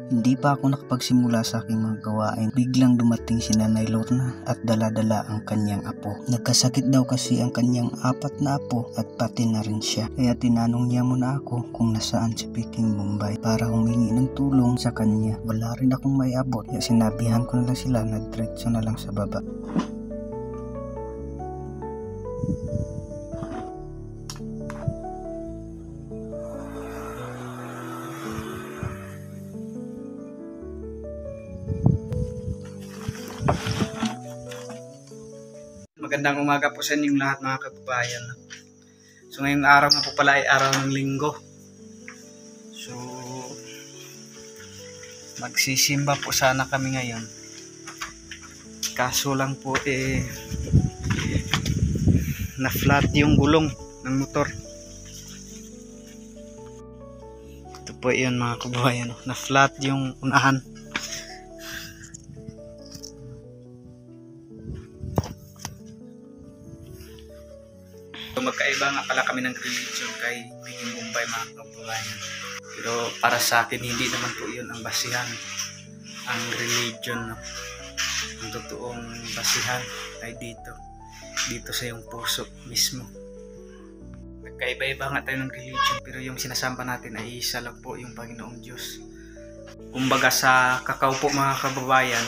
Hindi pa ako nakapagsimula sa aking mga gawain, biglang dumating si Nanay Lorna at dala-dala ang kanyang apo. Nagkasakit daw kasi ang kanyang 4 na apo at pati na rin siya. Kaya tinanong niya muna ako kung nasaan si Peking Bombay para humingi ng tulong sa kanya. Wala rin akong maiabot kaya sinabihan ko na lang sila na diretso na lang sa baba. Magandang umaga po sa inyong lahat mga kababayan. So ngayong araw nga po pala ay araw ng linggo. So magsisimba po sana kami ngayon. Kaso lang po na flat yung gulong ng motor. Ito po yun mga kababayan, na flat yung unahan. Magkaiba nga pala kami ng religion kay Peking Bombay mga kababayan. Pero para sa akin hindi naman po yun ang basihan. Ang religion, ang totoong basihan ay dito sa iyong puso mismo. Magkaiba-iba nga tayo ng religion pero yung sinasamba natin ay isa lang po, yung Panginoong Diyos. Kumbaga sa kakao po mga kababayan,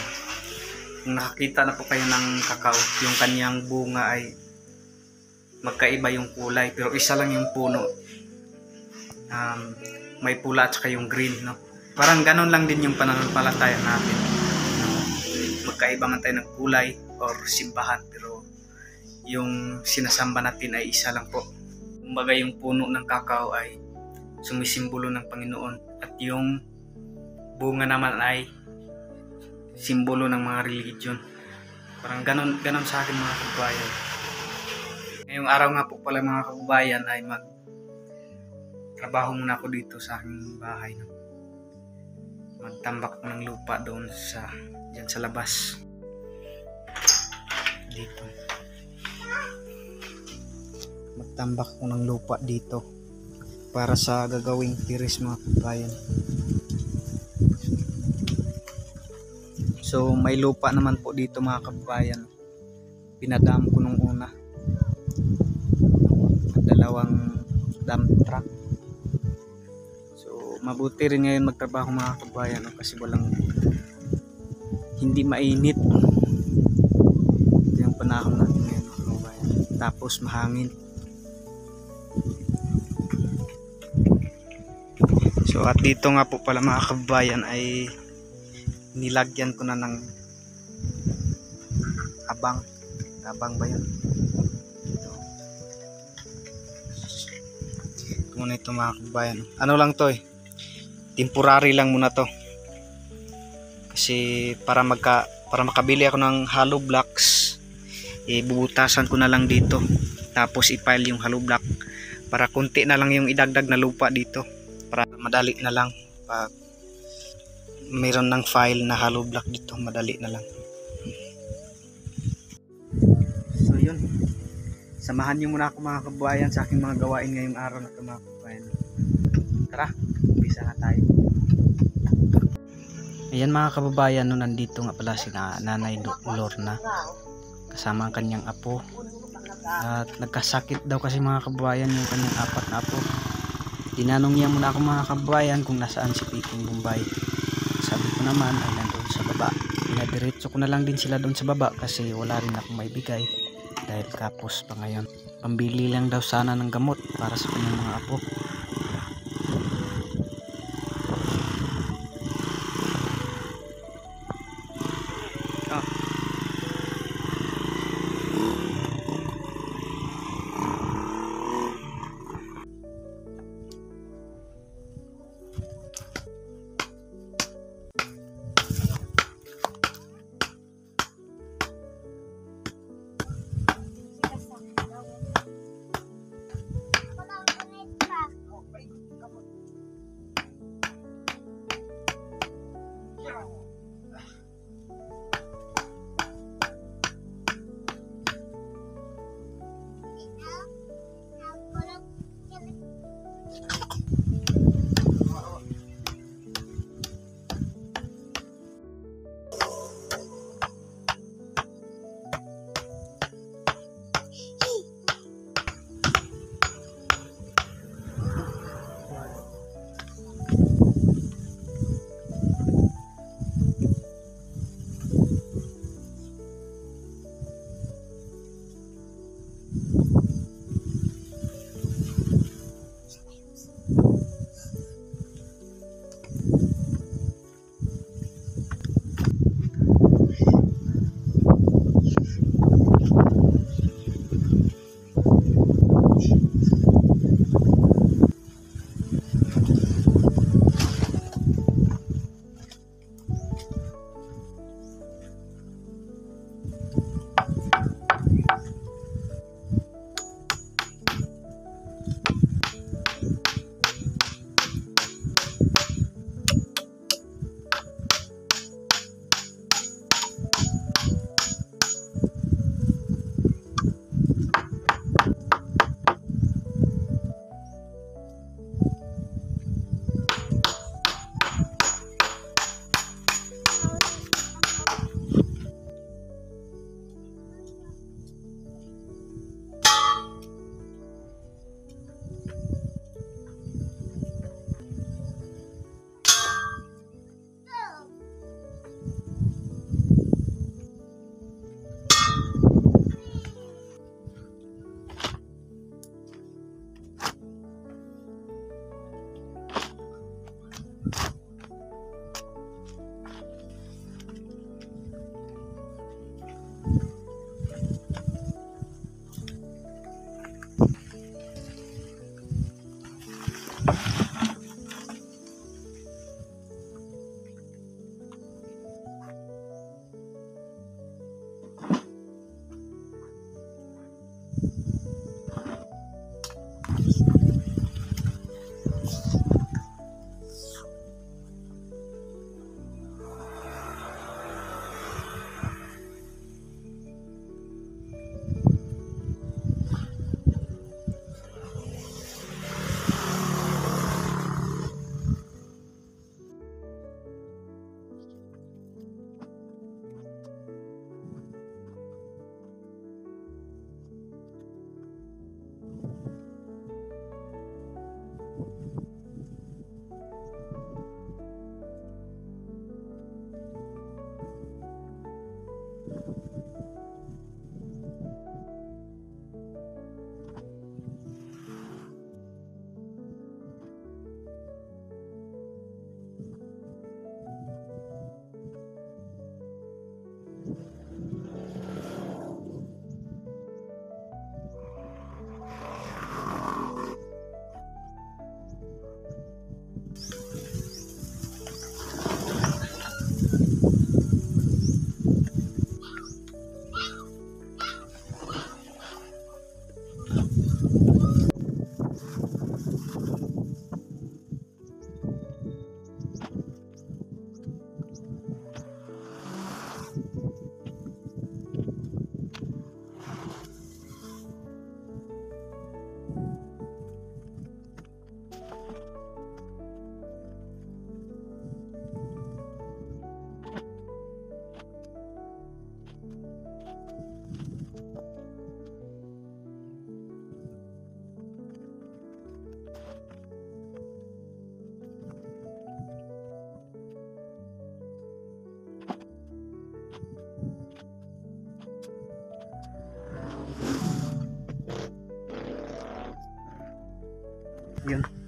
kung nakakita na po kayo ng kakao, yung kanyang bunga ay magkaiba yung kulay pero isa lang yung puno. May pula at saka yung green, no? Parang ganun lang din yung pananampalataya natin, no? Magkaiba man tayo ng kulay or simbahan pero yung sinasamba natin ay isa lang po. Kumbaga yung puno ng kakao ay sumisimbolo ng Panginoon at yung bunga naman ay simbolo ng mga religion. Parang ganun sa akin mga kababayan. Ngayong araw nga po pala mga kababayan ay magtrabaho muna ako dito sa aking bahay, no? Magtambak ng lupa doon dyan sa labas. Dito. Magtambak ko ng lupa dito para sa gagawing tiris mga kababayan. So may lupa naman po dito mga kababayan. Pinadam ko nung una. Dalawang dump truck. So mabuti rin ngayon magtrabaho mga kababayan, no? Kasi hindi mainit. Ito yung panahon natin ngayon mga kababayan. Tapos mahangin. So at dito nga po pala mga kababayan ay nilagyan ko na ng abang ba yun? Muna ito mga kababayan. Ano lang to temporary lang muna to. Kasi para makabili ako ng hollow blocks, bubutasan ko na lang dito. Tapos i-pile yung hollow block para kunti na lang yung idagdag na lupa dito. Para madali na lang pag mayroon ng file na hollow block dito, madali na lang. So yun. Samahan niyo muna ako mga kababayan sa aking mga gawain ngayong araw na ito mga kababayan. Tara, umpisa na tayo. Ayan mga kababayan, no, nandito nga pala si Nanay Lorna kasama ang kanyang apo. At nagkasakit daw kasi mga kababayan yung kanyang 4 na apo. Tinanong niya muna ako mga kababayan kung nasaan si Peking Bombay. Sabi ko naman ay nandun sa baba. Pinadiretso ko na lang din sila doon sa baba kasi wala rin akong maibigay. Dahil kapos pa ngayon. Pambili lang daw sana ng gamot para sa kanyang mga apo.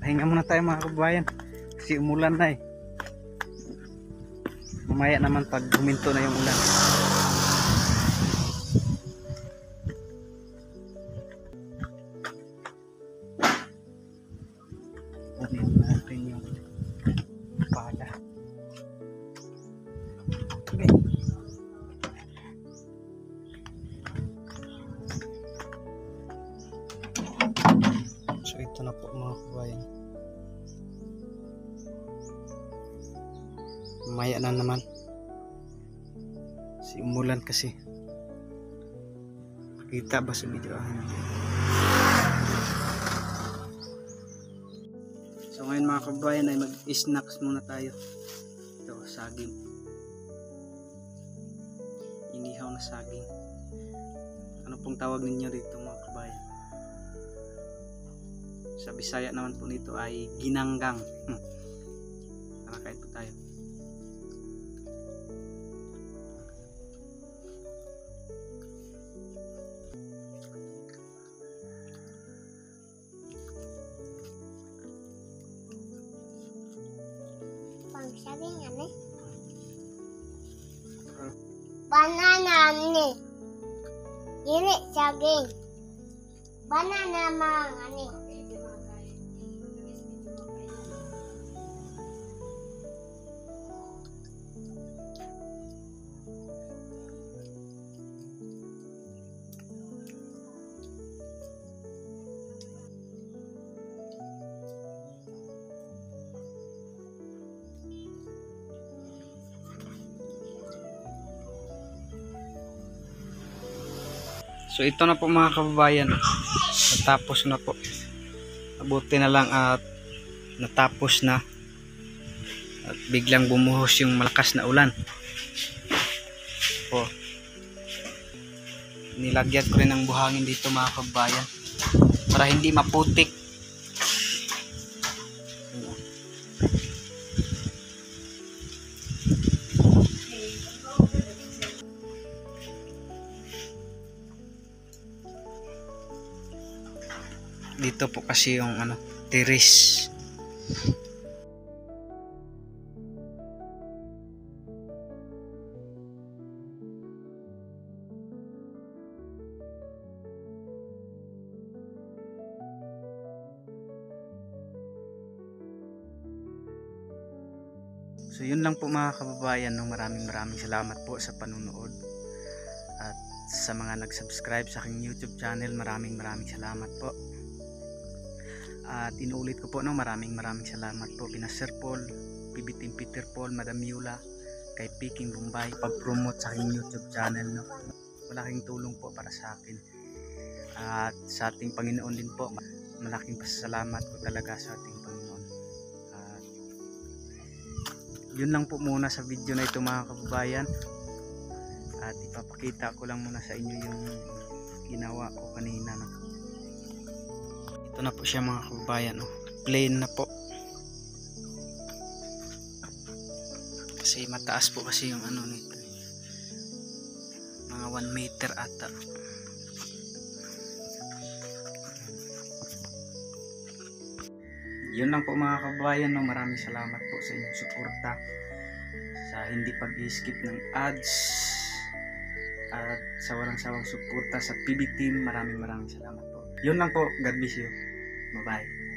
Pahinga muna tayo mga kababayan. Kasi umulan na eh. Mamaya naman pag huminto na yung ulan. Kunin natin yung pala. Okay. So ito na po mga kababayan. Mamaya na naman. Si umulan kasi. Kita ba sa video? So ngayon mga kababayan ay mag-snacks muna tayo. Ito, saging. Inihaw na saging. Ano pong tawag ninyo dito mga kababayan? Sa Bisaya naman po nito ay ginanggang. Nakakain po tayo. Saging ano? Banana ni. Ini saging. Banana mang ani. So ito na po mga kababayan. Natapos na po. Abuti na lang at natapos na. At biglang bumuhos yung malakas na ulan. Po. Nilagyan ko rin ng buhangin dito mga kababayan. Para hindi maputik. Dito po kasi yung terrace. So yun lang po mga kababayan, maraming salamat po sa panunood. At sa mga nag-subscribe sa aking YouTube channel, maraming salamat po. At inuulit ko po maraming salamat po kina Sir Paul, PB Team Peter Paul, Madam Yula, kay Peking Bombay pag-promote sa aking YouTube channel malaking tulong po para sa akin. At sa ating Panginoon din po, malaking pasasalamat ko talaga sa ating Panginoon. At yun lang po muna sa video na ito mga kababayan. At ipapakita ko lang muna sa inyo yung ginawa ko kanina Ito na po siya mga kababayan, plain na po. Kasi mataas po kasi yung nito. Mga 1 meter ata. Yun lang po mga kababayan, maraming salamat po sa inyong suporta, sa hindi pag-skip ng ads, at sa walang sawang suporta sa PB Team. Maraming salamat po. Yun lang po. God bless you. Bye bye.